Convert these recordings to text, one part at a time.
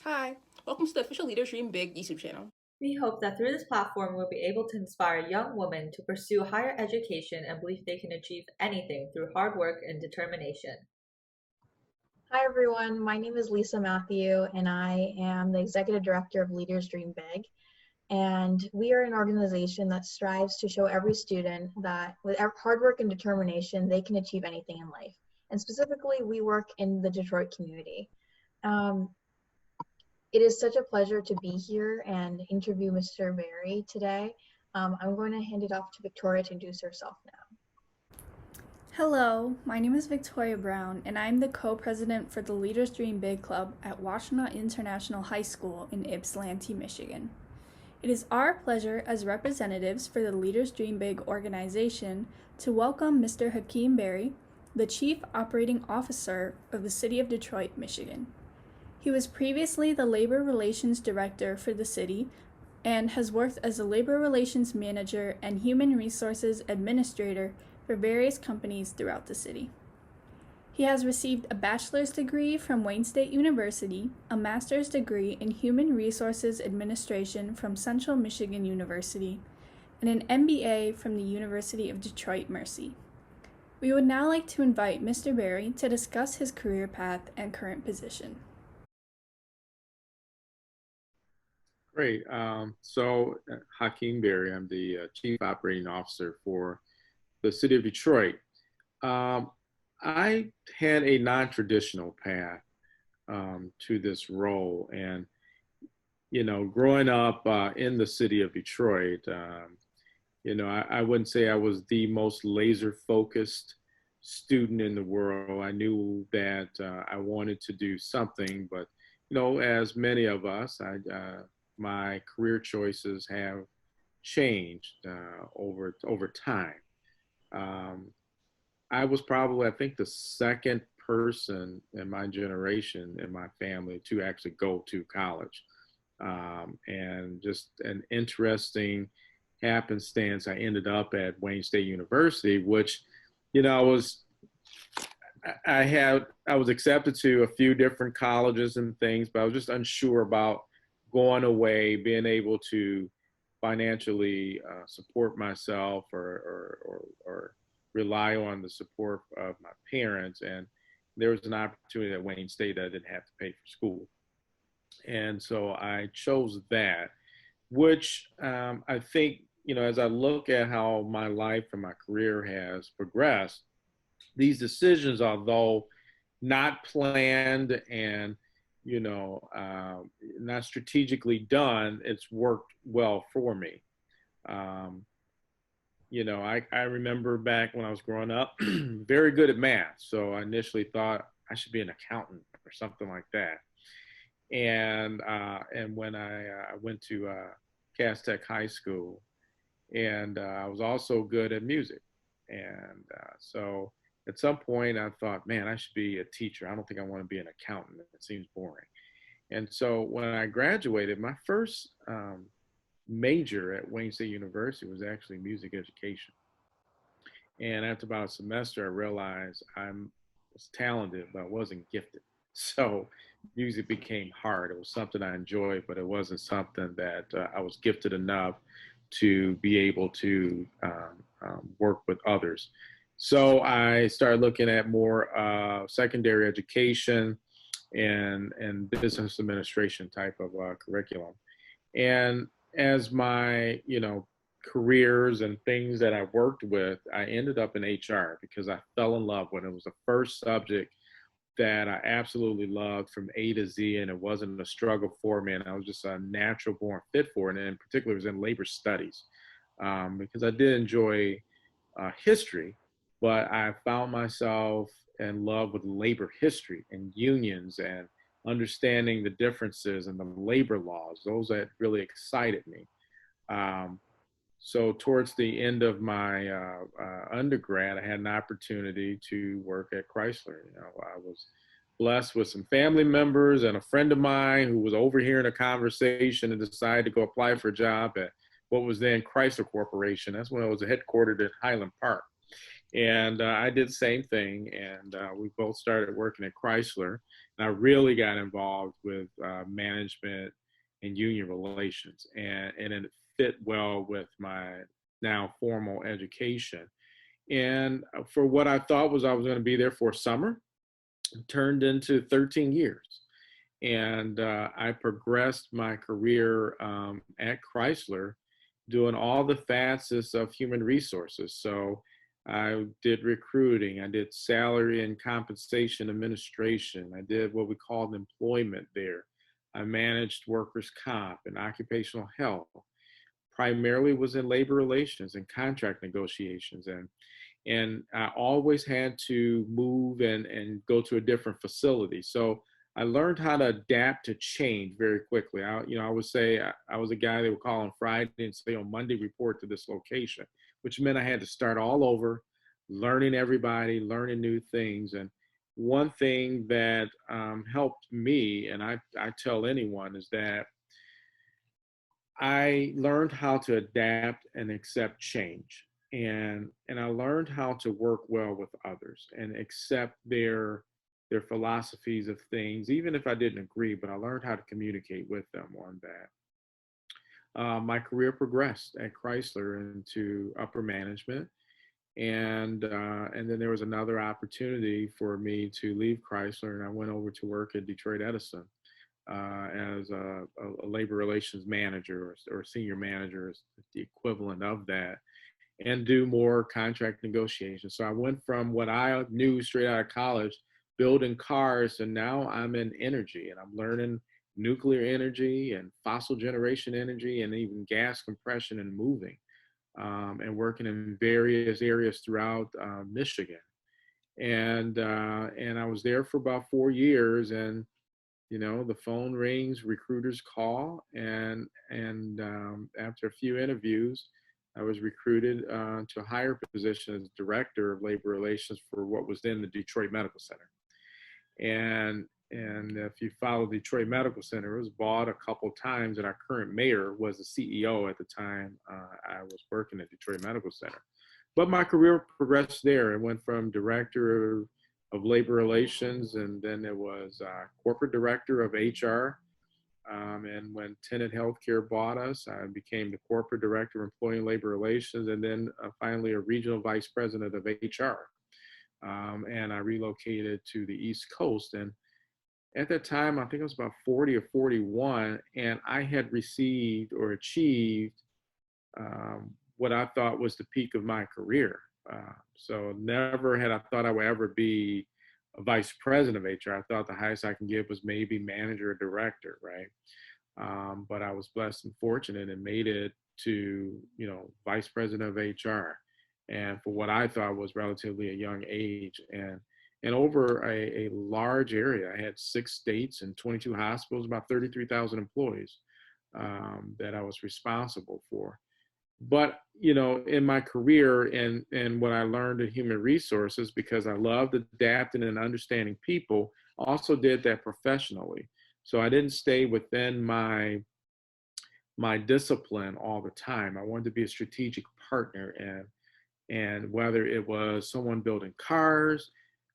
Hi, welcome to the official Leaders Dream Big YouTube channel. We hope that through this platform, we'll be able to inspire young women to pursue higher education and believe they can achieve anything through hard work and determination. Hi, everyone. My name is Lisa Matthew, and I am the Executive Director of Leaders Dream Big. And we are an organization that strives to show every student that with hard work and determination, they can achieve anything in life. And specifically, we work in the Detroit community. Um, it is such a pleasure to be here and interview Mr. Berry today. I'm going to hand it off to Victoria to introduce herself now. Hello, my name is Victoria Brown, and I'm the co-president for the Leaders Dream Big Club at Washtenaw International High School in Ypsilanti, Michigan. It is our pleasure as representatives for the Leaders Dream Big organization to welcome Mr. Hakim Berry, the Chief Operating Officer of the City of Detroit, Michigan. He was previously the Labor Relations Director for the city and has worked as a Labor Relations Manager and Human Resources Administrator for various companies throughout the city. He has received a bachelor's degree from Wayne State University, a master's degree in Human Resources Administration from Central Michigan University, and an MBA from the University of Detroit Mercy. We would now like to invite Mr. Berry to discuss his career path and current position. Great. Hakim Berry, I'm the Chief Operating Officer for the City of Detroit. I had a non-traditional path to this role, and growing up in the City of Detroit, I wouldn't say I was the most laser-focused student in the world. I knew that I wanted to do something, but as many of us, my career choices have changed over time. I was probably, I think, the second person in my generation, in my family, to actually go to college. And just an interesting happenstance, I ended up at Wayne State University, which, I was I was accepted to a few different colleges and things, but I was just unsure about going away, being able to financially support myself or rely on the support of my parents. And there was an opportunity at Wayne State that I didn't have to pay for school. And so I chose that, which I think, as I look at how my life and my career has progressed, these decisions, although not planned and not strategically done, it's worked well for me. I remember back when I was growing up, very good at math. So I initially thought I should be an accountant or something like that. And when I went to Cass Tech High School, and I was also good at music. And so at some point I thought, man, I should be a teacher. I don't think I want to be an accountant. It seems boring. And so when I graduated, my first major at Wayne State University was actually music education. And after about a semester, I realized I was talented, but I wasn't gifted. So music became hard. It was something I enjoyed, but it wasn't something that I was gifted enough to be able to work with others. So I started looking at more secondary education and business administration type of curriculum. And as my, careers and things that I worked with, I ended up in HR because I fell in love with it. It was the first subject that I absolutely loved from A to Z, and it wasn't a struggle for me. And I was just a natural born fit for it. And in particular, it was in labor studies because I did enjoy history, but I found myself in love with labor history and unions and understanding the differences and the labor laws. Those that really excited me. So towards the end of my undergrad, I had an opportunity to work at Chrysler. I was blessed with some family members and a friend of mine who was overhearing a conversation and decided to go apply for a job at what was then Chrysler Corporation. That's when I was headquartered at Highland Park. And I did the same thing. And we both started working at Chrysler. And I really got involved with management and union relations. And it fit well with my now formal education. And for what I thought was I was going to be there for summer, it turned into 13 years. And I progressed my career at Chrysler doing all the facets of human resources. So I did recruiting, I did salary and compensation administration, I did what we called employment there. I managed workers' comp and occupational health, primarily was in labor relations and contract negotiations. And I always had to move and go to a different facility. So I learned how to adapt to change very quickly. I would say I was a guy they would call on Friday and say on Monday, report to this location, which meant I had to start all over, learning everybody, learning new things. And one thing that helped me, and I tell anyone, is that I learned how to adapt and accept change. And I learned how to work well with others and accept their philosophies of things, even if I didn't agree, but I learned how to communicate with them on that. My career progressed at Chrysler into upper management. And then there was another opportunity for me to leave Chrysler, and I went over to work at Detroit Edison as a labor relations manager or senior manager, is the equivalent of that, and do more contract negotiations. So I went from what I knew straight out of college, building cars, and now I'm in energy, and I'm learning nuclear energy and fossil generation energy and even gas compression and moving, and working in various areas throughout Michigan. And I was there for about 4 years, and the phone rings, recruiters call, and after a few interviews, I was recruited to a higher position as director of labor relations for what was then the Detroit Medical Center. And if you follow Detroit Medical Center, it was bought a couple times, and our current mayor was the CEO at the time I was working at Detroit Medical Center. But my career progressed there. It went from director of labor relations, and then it was corporate director of HR. And when Tenet Healthcare bought us, I became the corporate director of employee and labor relations, and then finally a regional vice president of HR. And I relocated to the East Coast. And at that time, I think I was about 40 or 41, and I had received or achieved what I thought was the peak of my career. So never had I thought I would ever be a vice president of HR. I thought the highest I can get was maybe manager or director, right? But I was blessed and fortunate and made it to, vice president of HR, and for what I thought was relatively a young age. And over a large area, I had 6 states and 22 hospitals, about 33,000 employees that I was responsible for. But in my career and what I learned in human resources, because I loved adapting and understanding people, also did that professionally. So I didn't stay within my discipline all the time. I wanted to be a strategic partner, and whether it was someone building cars,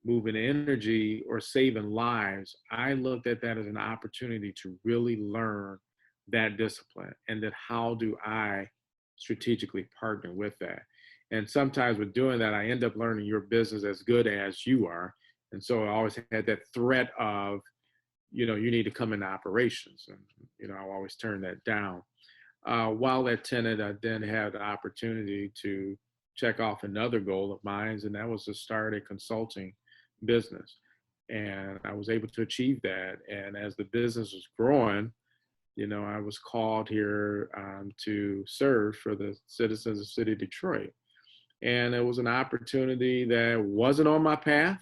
moving energy, or saving lives, I looked at that as an opportunity to really learn that discipline, and then how do I strategically partner with that. And sometimes with doing that, I end up learning your business as good as you are. And so I always had that threat of, you need to come into operations. And, I always turn that down. While at Tenet, I then had the opportunity to check off another goal of mine, and that was to start a consulting business. And I was able to achieve that. And as the business was growing, I was called here to serve for the citizens of the city of Detroit. And it was an opportunity that wasn't on my path,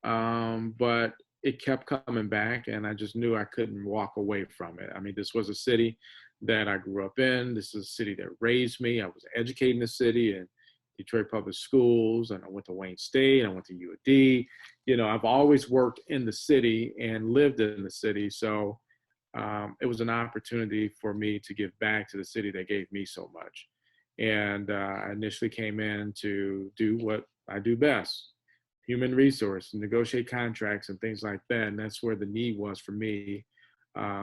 but it kept coming back, and I just knew I couldn't walk away from it. I mean, this was a city that I grew up in. This is a city that raised me. I was educated in the city in Detroit Public Schools, and I went to Wayne State. I went to U of D. I've always worked in the city and lived in the city. So it was an opportunity for me to give back to the city that gave me so much. And I initially came in to do what I do best. Human resource, negotiate contracts and things like that. And that's where the need was for me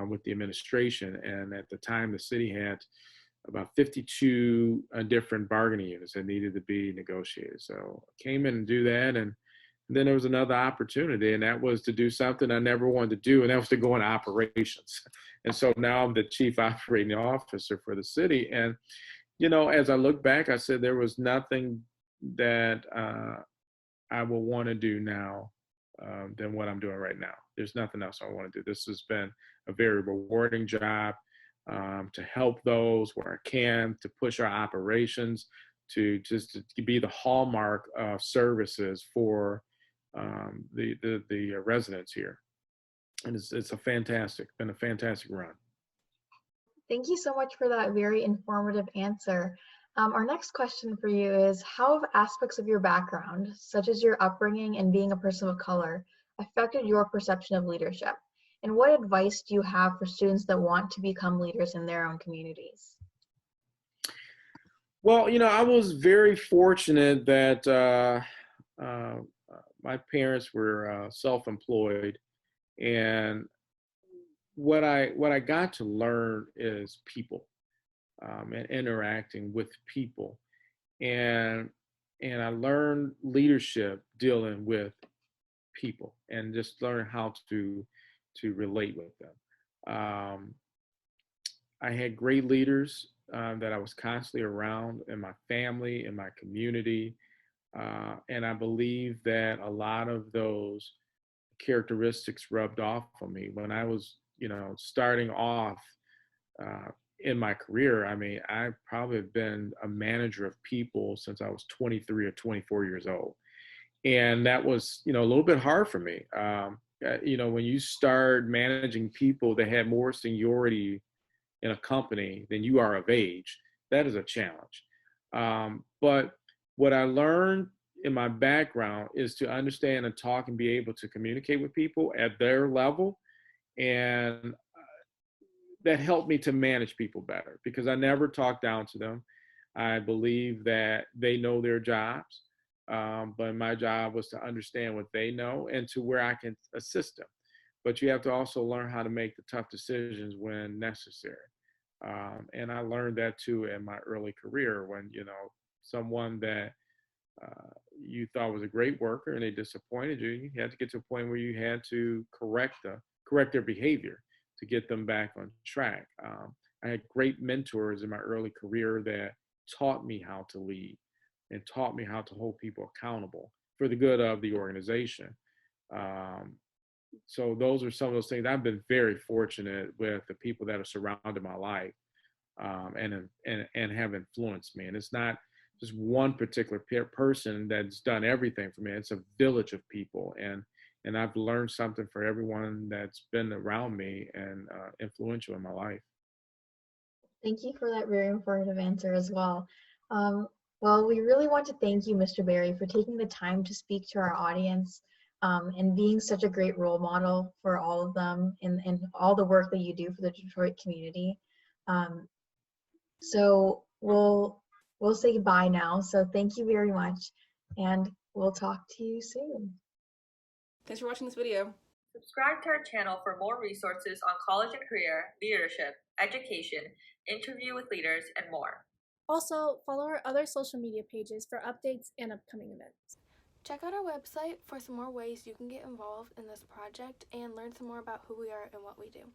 with the administration. And at the time, the city had about 52 different bargaining units that needed to be negotiated. So I came in and do that. And then there was another opportunity, and that was to do something I never wanted to do, and that was to go into operations. And so now I'm the chief operating officer for the city. And, as I look back, I said there was nothing that I will want to do now than what I'm doing right now. There's nothing else I want to do. This has been a very rewarding job to help those where I can, to push our operations, to just to be the hallmark of services for the residents here. And it's been a fantastic run. Thank you so much for that very informative answer. Our next question for you is, how have aspects of your background, such as your upbringing and being a person of color, affected your perception of leadership? And what advice do you have for students that want to become leaders in their own communities? Well, I was very fortunate that my parents were self-employed, and what I got to learn is people and interacting with people, and I learned leadership dealing with people, and just learn how to relate with them. I had great leaders that I was constantly around in my family, in my community, and I believe that a lot of those characteristics rubbed off on me when I was, starting off in my career. I mean, I probably have been a manager of people since I was 23 or 24 years old. And that was, a little bit hard for me. When you start managing people that have more seniority in a company than you are of age, that is a challenge. But what I learned in my background is to understand and talk and be able to communicate with people at their level. And that helped me to manage people better, because I never talk down to them. I believe that they know their jobs, but my job was to understand what they know and to where I can assist them. But you have to also learn how to make the tough decisions when necessary. And I learned that too in my early career, when, someone that you thought was a great worker and they disappointed you, you had to get to a point where you had to correct their behavior to get them back on track. I had great mentors in my early career that taught me how to lead and taught me how to hold people accountable for the good of the organization. So those are some of those things. I've been very fortunate with the people that have surrounded my life and have influenced me. And it's not just one particular person that's done everything for me. It's a village of people, and I've learned something for everyone that's been around me and influential in my life. Thank you for that very informative answer as well. Well, we really want to thank you, Mr. Berry, for taking the time to speak to our audience and being such a great role model for all of them and all the work that you do for the Detroit community. So we'll say goodbye now. So thank you very much, and we'll talk to you soon. Thanks for watching this video. Subscribe to our channel for more resources on college and career, leadership, education, interview with leaders, and more. Also, follow our other social media pages for updates and upcoming events. Check out our website for some more ways you can get involved in this project and learn some more about who we are and what we do.